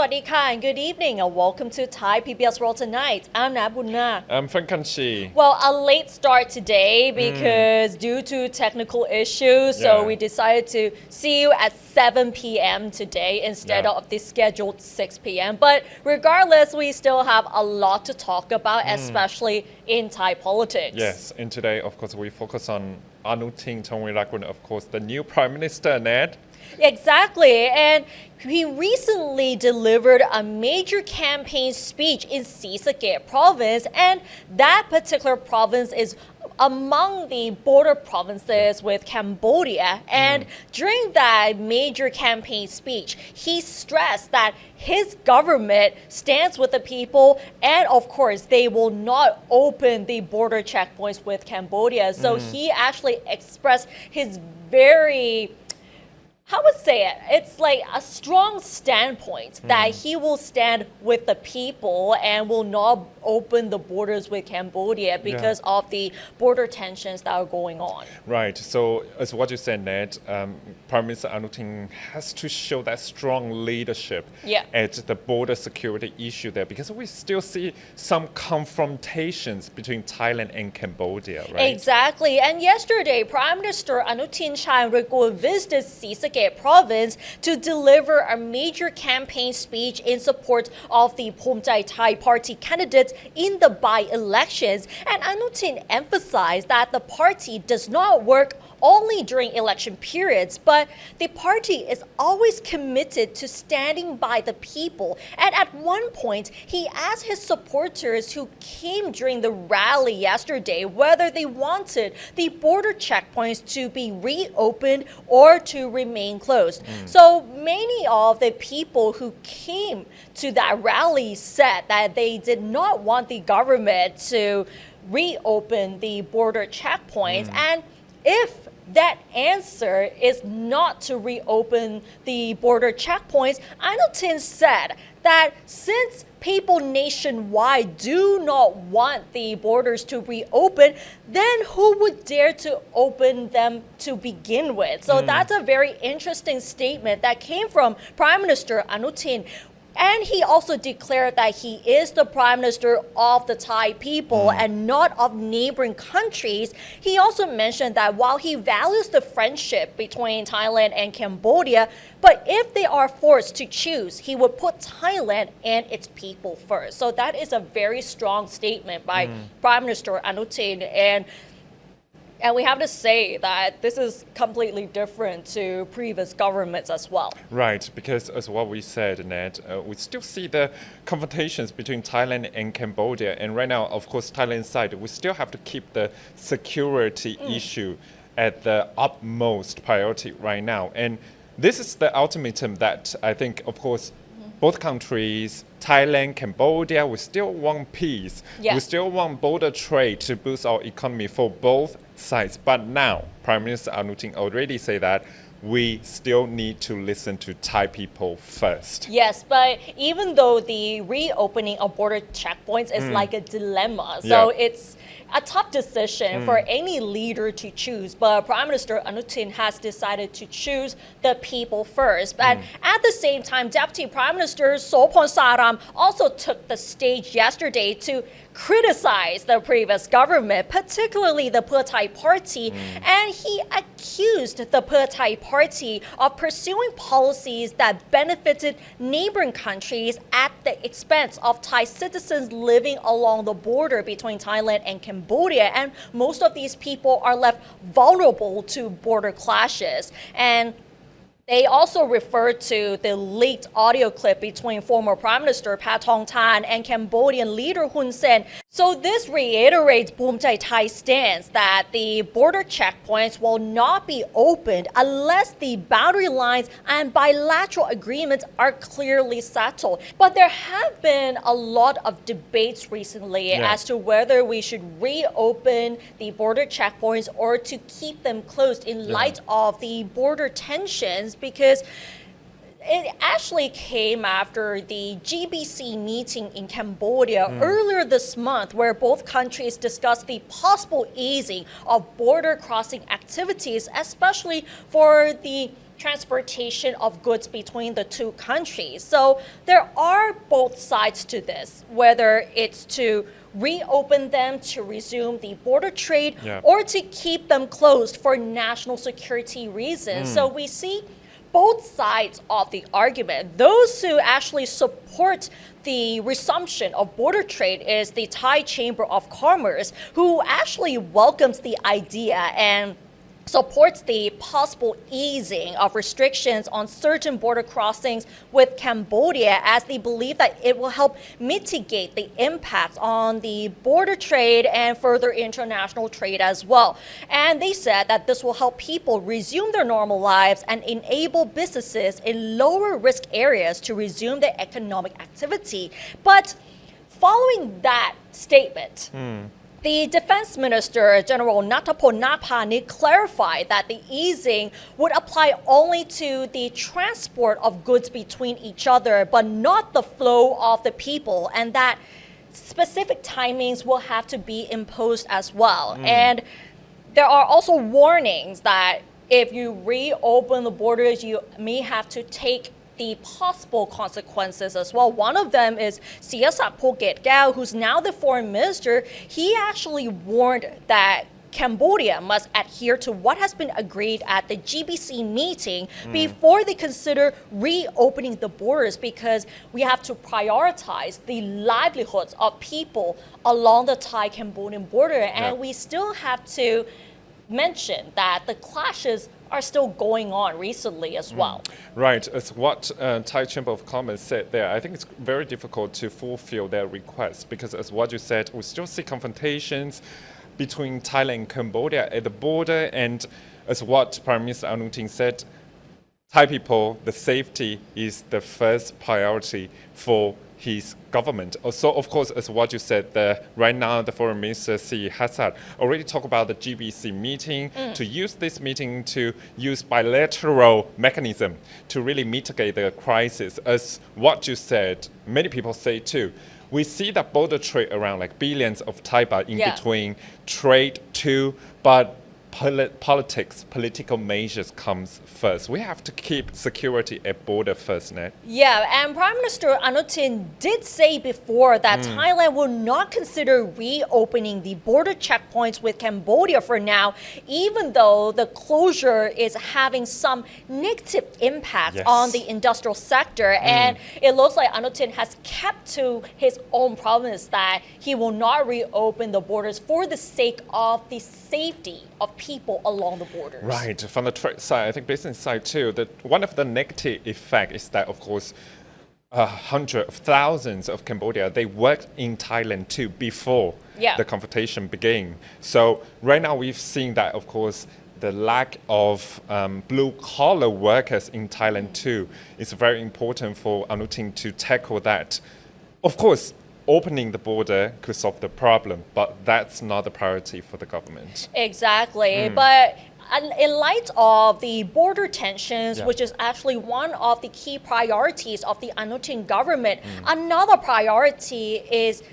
วัสดีค่ะ and good evening and welcome to Thai PBS World Tonight. I'm Nat Bunna. I'm Frank Kanchi. Well, a late start today because due to technical issues, so Yeah. we decided to see you at 7 p.m. today instead Yeah. of the scheduled 6 p.m. But regardless, we still have a lot to talk about, especially in Thai politics. Yes, and today, of course, we focus on Anutin Thongvirakul, of course, the new Prime Minister, Ned. Exactly. And he recently delivered a major campaign speech in Sisakhet province, and that particular province is among the border provinces with Cambodia. And during that major campaign speech, he stressed that his government stands with the people, and of course, they will not open the border checkpoints with Cambodia. So he actually expressed his very how would say it? It's like a strong standpoint that he will stand with the people and will not open the borders with Cambodia because of the border tensions that are going on. Right, so as what you said, Ned, Prime Minister Anutin has to show that strong leadership at the border security issue there because we still see some confrontations between Thailand and Cambodia, right? Exactly. And yesterday, Prime Minister Anutin Charnvirakul visited Sisakhet province to deliver a major campaign speech in support of the Phumjai Thai party candidates in the by-elections. And Anutin emphasized that the party does not work only during election periods, but the party is always committed to standing by the people. And at one point, he asked his supporters who came during the rally yesterday whether they wanted the border checkpoints to be reopened or to remain closed. So many of the people who came to that rally said that they did not want the government to reopen the border checkpoints. And if that answer is not to reopen the border checkpoints, Anutin said that since people nationwide do not want the borders to reopen, then who would dare to open them to begin with? So that's a very interesting statement that came from Prime Minister Anutin. And he also declared that he is the Prime Minister of the Thai people and not of neighboring countries. He also mentioned that while he values the friendship between Thailand and Cambodia, but if they are forced to choose, he would put Thailand and its people first. So that is a very strong statement by Prime Minister Anutin. And we have to say that this is completely different to previous governments as well. Right, because as what we said, Ned, we still see the confrontations between Thailand and Cambodia. And right now, of course, Thailand's side, we still have to keep the security issue at the utmost priority right now. And this is the ultimatum that I think, of course, both countries, Thailand, Cambodia, we still want peace. We still want border trade to boost our economy for both sides. But now, Prime Minister Anutin already said that we still need to listen to Thai people first. Yes, but even though the reopening of border checkpoints is like a dilemma, so it's a tough decision for any leader to choose. But Prime Minister Anutin has decided to choose the people first. And at the same time, Deputy Prime Minister Sopon Saram also took the stage yesterday to criticize the previous government, particularly the Pheu Thai party, and he accused the Pheu Thai party of pursuing policies that benefited neighboring countries at the expense of Thai citizens living along the border between Thailand and Cambodia. And most of these people are left vulnerable to border clashes. And they also referred to the leaked audio clip between former Prime Minister Pat Thong Tan and Cambodian leader Hun Sen. So this reiterates Phumjai Thai's stance that the border checkpoints will not be opened unless the boundary lines and bilateral agreements are clearly settled. But there have been a lot of debates recently as to whether we should reopen the border checkpoints or to keep them closed in light of the border tensions, because it actually came after the GBC meeting in Cambodia earlier this month, where both countries discussed the possible easing of border crossing activities, especially for the transportation of goods between the two countries. So there are both sides to this, whether it's to reopen them to resume the border trade or to keep them closed for national security reasons. So we see both sides of the argument. Those who actually support the resumption of border trade is the Thai Chamber of Commerce, who actually welcomes the idea and supports the possible easing of restrictions on certain border crossings with Cambodia, as they believe that it will help mitigate the impact on the border trade and further international trade as well. And they said that this will help people resume their normal lives and enable businesses in lower risk areas to resume their economic activity. But following that statement, the Defense Minister, General Nakhon Phanom, clarified that the easing would apply only to the transport of goods between each other, but not the flow of the people, and that specific timings will have to be imposed as well. And there are also warnings that if you reopen the borders, you may have to take the possible consequences as well. One of them is Siyasak Phuket, who's now the foreign minister. He actually warned that Cambodia must adhere to what has been agreed at the GBC meeting before they consider reopening the borders, because we have to prioritize the livelihoods of people along the Thai-Cambodian border. And we still have to mention that the clashes are still going on recently as well. Right, as what Thai Chamber of Commerce said there, I think it's very difficult to fulfill their request, because as what you said, we still see confrontations between Thailand and Cambodia at the border, and as what Prime Minister Anutin said, Thai people, the safety is the first priority for his government. Also, of course, as what you said, right now the Foreign Minister C. Hassad already talked about the GBC meeting, to use this meeting to use bilateral mechanism to really mitigate the crisis. As what you said, many people say too, we see that border trade around like billions of Thai baht in between trade too, but political measures comes first. We have to keep security at border first, Ned. Yeah, and Prime Minister Anutin did say before that Thailand will not consider reopening the border checkpoints with Cambodia for now, even though the closure is having some negative impact on the industrial sector. And it looks like Anutin has kept to his own promise that he will not reopen the borders for the sake of the safety of people along the borders. Right, from the trade side, I think business side too, that one of the negative effect is that, of course, hundreds of thousands of Cambodia, they worked in Thailand too before the confrontation began. So right now we've seen that, of course, the lack of blue-collar workers in Thailand too is very important for Anutin to tackle that. Of course, opening the border could solve the problem, but that's not the priority for the government. Exactly, but in light of the border tensions, which is actually one of the key priorities of the Anutin government, another priority is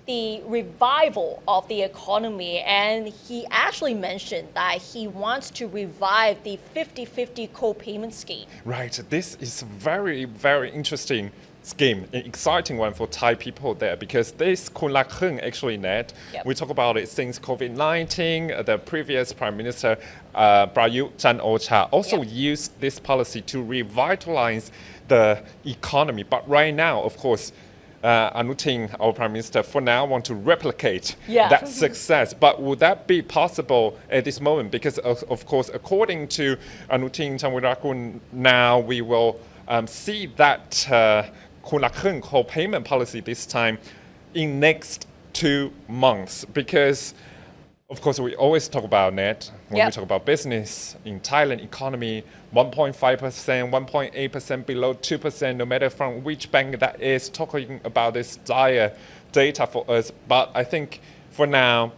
the revival of the economy. And he actually mentioned that he wants to revive the 50-50 co-payment scheme. Right, this is very, very interesting scheme, an exciting one for Thai people there, because this Kun La Kheng actually, Ned, we talk about it since COVID-19. The previous Prime Minister Prayut Chan-o-cha also used this policy to revitalize the economy. But right now, of course, Anutin, our Prime Minister, for now want to replicate that success. But would that be possible at this moment? Because, of course, according to Anutin Chanvirakul, now we will see that Kun La Kheng co-payment policy this time in next 2 months, because of course we always talk about net when we talk about business in Thailand economy, 1.5%, 1.8% below 2%, no matter from which bank that is, talking about this dire data for us. But I think for now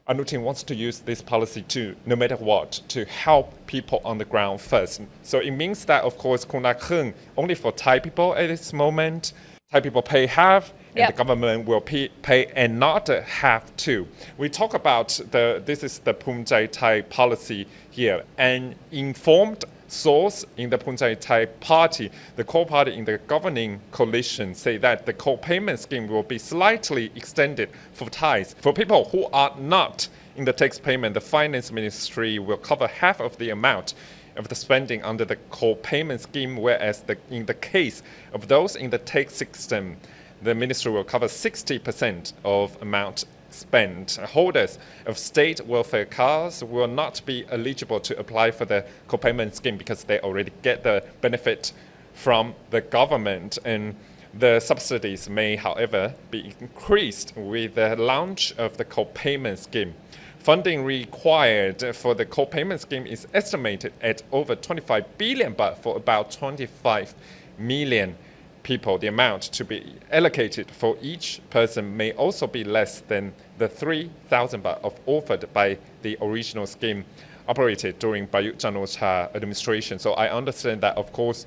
Anutin wants to use this policy to, no matter what, to help people on the ground first. So it means that, of course, Kun La Kheng only for Thai people at this moment. Thai people pay half, and the government will pay another half too. We talk about this is the Phumjai Thai policy here, an informed source in the Phumthai Thai party, the core party in the governing coalition, say that the co-payment scheme will be slightly extended for Thais. For people who are not in the tax payment, the finance ministry will cover half of the amount of the spending under the co-payment scheme, whereas in the case of those in the tax system, the ministry will cover 60% of amount spent. Holders of state welfare cards will not be eligible to apply for the co-payment scheme because they already get the benefit from the government, and the subsidies may, however, be increased with the launch of the co-payment scheme. Funding required for the co-payment scheme is estimated at over 25 billion baht for about 25 million people. The amount to be allocated for each person may also be less than the 3,000 baht offered by the original scheme operated during Prayut Chan-o-cha administration. So I understand that, of course,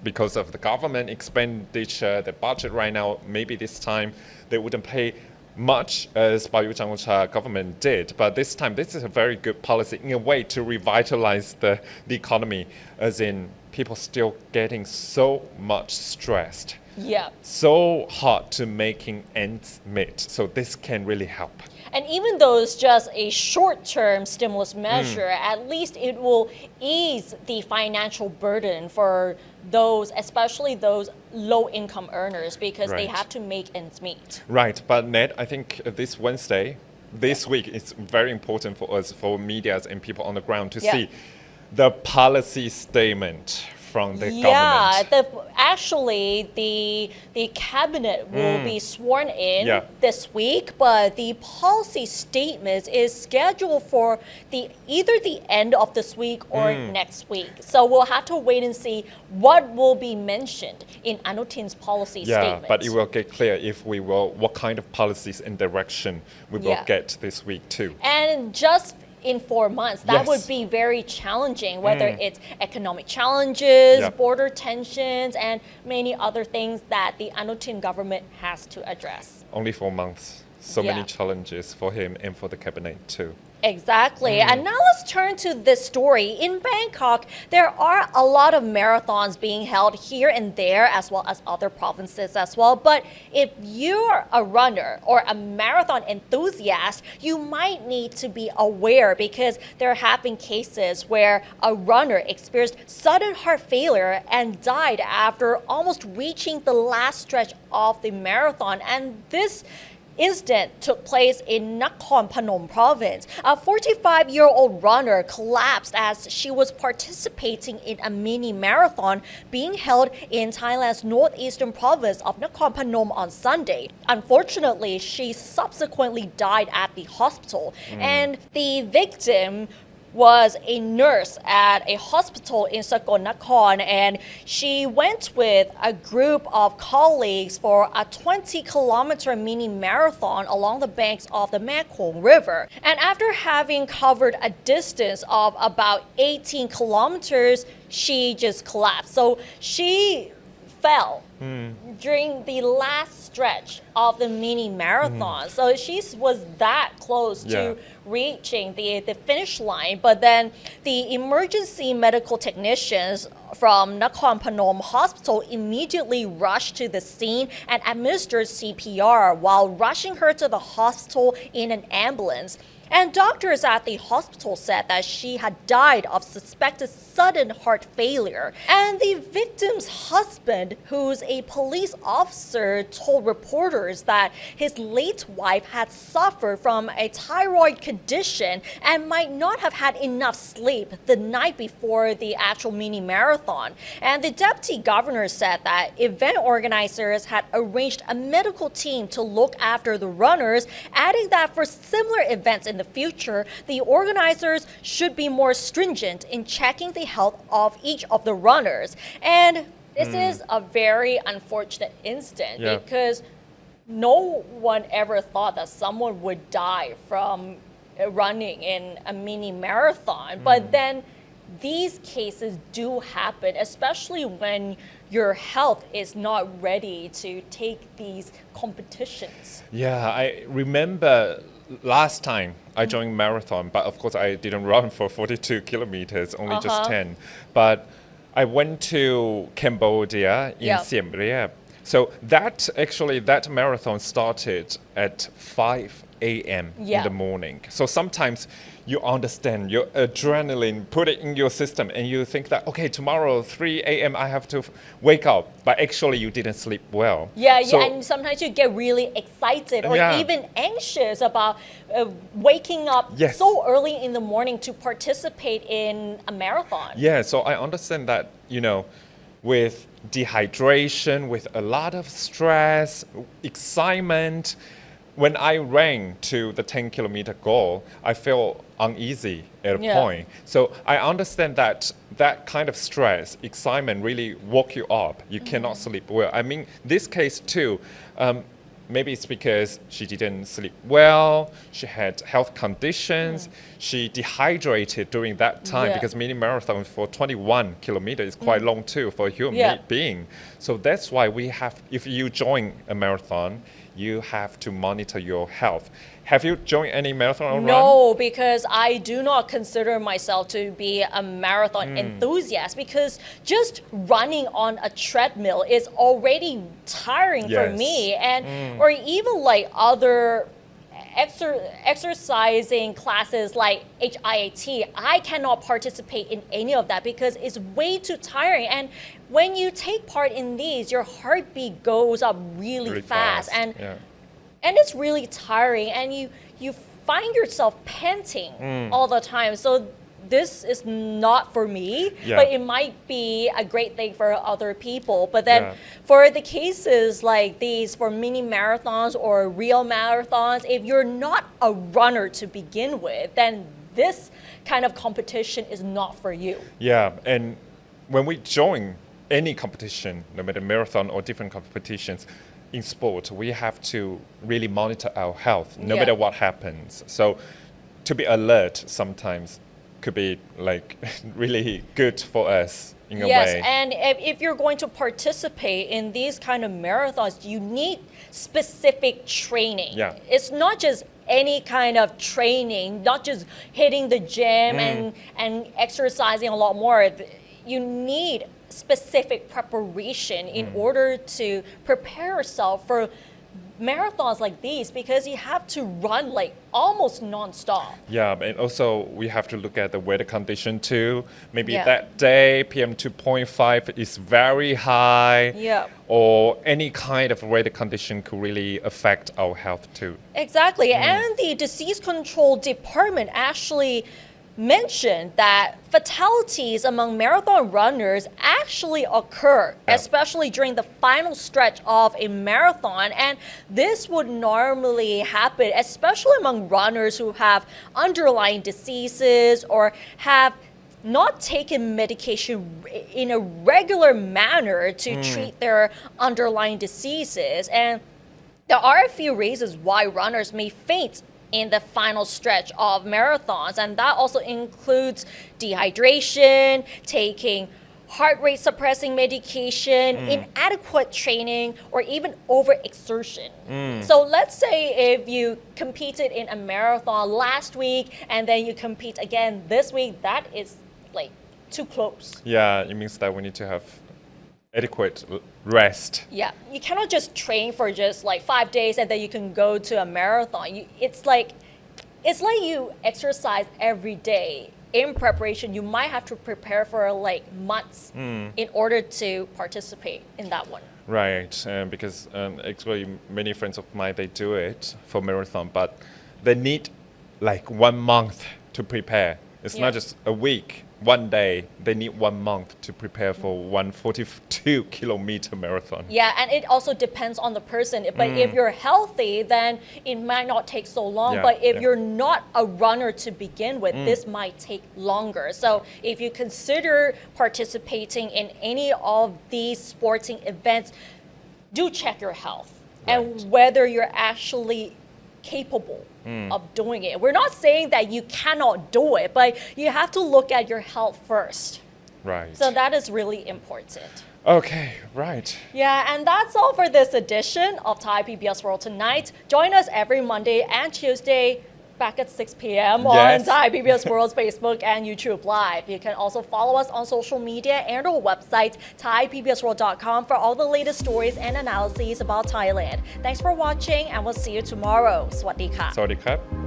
because of the government expenditure, the budget right now, maybe this time they wouldn't pay much as Prayut Chan-o-cha government did. But this time, this is a very good policy in a way to revitalize the economy, as in people still getting so much stressed. Yeah. So hard to making ends meet. So this can really help. And even though it's just a short-term stimulus measure, at least it will ease the financial burden for those, especially those low-income earners, because they have to make ends meet. Right, but Ned, I think this Wednesday, this week, is very important for us, for media and people on the ground to see the policy statement from the government. Actually, the cabinet will be sworn in this week, but the policy statement is scheduled for either the end of this week or next week. So we'll have to wait and see what will be mentioned in Anutin's policy statement. Yeah, but it will get clear what kind of policies and direction we will get this week too. And just in 4 months, that would be very challenging, whether it's economic challenges, border tensions, and many other things that the Anutin government has to address. Only 4 months. So many challenges for him and for the cabinet too. Exactly. And now let's turn to this story. In Bangkok, there are a lot of marathons being held here and there, as well as other provinces as well. But if you're a runner or a marathon enthusiast, you might need to be aware, because there have been cases where a runner experienced sudden heart failure and died after almost reaching the last stretch of the marathon. And this incident took place in Nakhon Phanom province. A 45-year-old runner collapsed as she was participating in a mini marathon being held in Thailand's northeastern province of Nakhon Phanom on Sunday. Unfortunately, she subsequently died at the hospital, and the victim was a nurse at a hospital in Sakon Nakhon, and she went with a group of colleagues for a 20-kilometer mini marathon along the banks of the Mekong River. And after having covered a distance of about 18 kilometers, she just collapsed. So she fell during the last stretch of the mini marathon. So she was that close to reaching the finish line. But then the emergency medical technicians from Nakhon Phanom Hospital immediately rushed to the scene and administered CPR while rushing her to the hospital in an ambulance. And doctors at the hospital said that she had died of suspected sudden heart failure. And the victim's husband, who's a police officer, told reporters that his late wife had suffered from a thyroid condition and might not have had enough sleep the night before the actual mini marathon. And the deputy governor said that event organizers had arranged a medical team to look after the runners, adding that for similar events in the future, the organizers should be more stringent in checking the health of each of the runners. And this is a very unfortunate incident because no one ever thought that someone would die from running in a mini marathon. But then these cases do happen, especially when your health is not ready to take these competitions. Yeah, I remember last time I joined marathon, but of course I didn't run for 42 kilometers, only just 10. But I went to Cambodia in Siem Reap. So that marathon started at 5 a.m. in the morning. So sometimes you understand your adrenaline, put it in your system, and you think that, okay, tomorrow 3 a.m. I have to wake up, but actually you didn't sleep well. And sometimes you get really excited or even anxious about waking up so early in the morning to participate in a marathon. Yeah, so I understand that, with dehydration, with a lot of stress, excitement, when I ran to the 10-kilometer goal, I felt uneasy at a point. So I understand that kind of stress, excitement really woke you up. You cannot sleep well. I mean, this case too, maybe it's because she didn't sleep well, she had health conditions, she dehydrated during that time because mini marathon for 21 kilometers is quite long too for a human being. So that's why if you join a marathon, you have to monitor your health. Have you joined any marathon or run? No, because I do not consider myself to be a marathon enthusiast, because just running on a treadmill is already tiring for me, and or even like other exercising classes like HIIT, I cannot participate in any of that because it's way too tiring. And when you take part in these, your heartbeat goes up really fast. And it's really tiring, and you find yourself panting all the time. So this is not for me, but it might be a great thing for other people. But then for the cases like these, for mini marathons or real marathons, if you're not a runner to begin with, then this kind of competition is not for you. Yeah, and when we join any competition, no matter marathon or different competitions, in sport, we have to really monitor our health, no matter what happens. So to be alert sometimes could be like really good for us in a way. Yes, and if you're going to participate in these kind of marathons, you need specific training. It's not just any kind of training, not just hitting the gym and exercising a lot more. You need specific preparation in order to prepare yourself for marathons like these, because you have to run like almost non-stop. Yeah, and also we have to look at the weather condition too. Maybe that day PM 2.5 is very high, or any kind of weather condition could really affect our health too. Exactly, and the Disease Control Department actually mentioned that fatalities among marathon runners actually occur, especially during the final stretch of a marathon. And this would normally happen, especially among runners who have underlying diseases or have not taken medication in a regular manner to treat their underlying diseases. And there are a few reasons why runners may faint in the final stretch of marathons, and that also includes dehydration, taking heart rate suppressing medication, inadequate training, or even overexertion. So let's say if you competed in a marathon last week and then you compete again this week, that is like too close. Yeah, it means that we need to have adequate rest. Yeah, you cannot just train for just like 5 days and then you can go to a marathon. It's like you exercise every day in preparation. You might have to prepare for like months in order to participate in that one. Right, because actually many friends of mine, they do it for marathon, but they need like 1 month to prepare. It's not just a week. 1 day, they need 1 month to prepare for 142-kilometer marathon. Yeah, and it also depends on the person. But if you're healthy, then it might not take so long. But if you're not a runner to begin with, this might take longer. So if you consider participating in any of these sporting events, do check your health and whether you're actually capable of doing it. We're not saying that you cannot do it, but you have to look at your health first. Right. So that is really important. Okay, right. Yeah, and that's all for this edition of Thai PBS World Tonight. Join us every Monday and Tuesday back at 6 p.m. on Yes. Thai PBS World's Facebook and YouTube Live. You can also follow us on social media and our website, thaipbsworld.com, for all the latest stories and analyses about Thailand. Thanks for watching, and we'll see you tomorrow. สวัสดีค่ะ สวัสดีครับ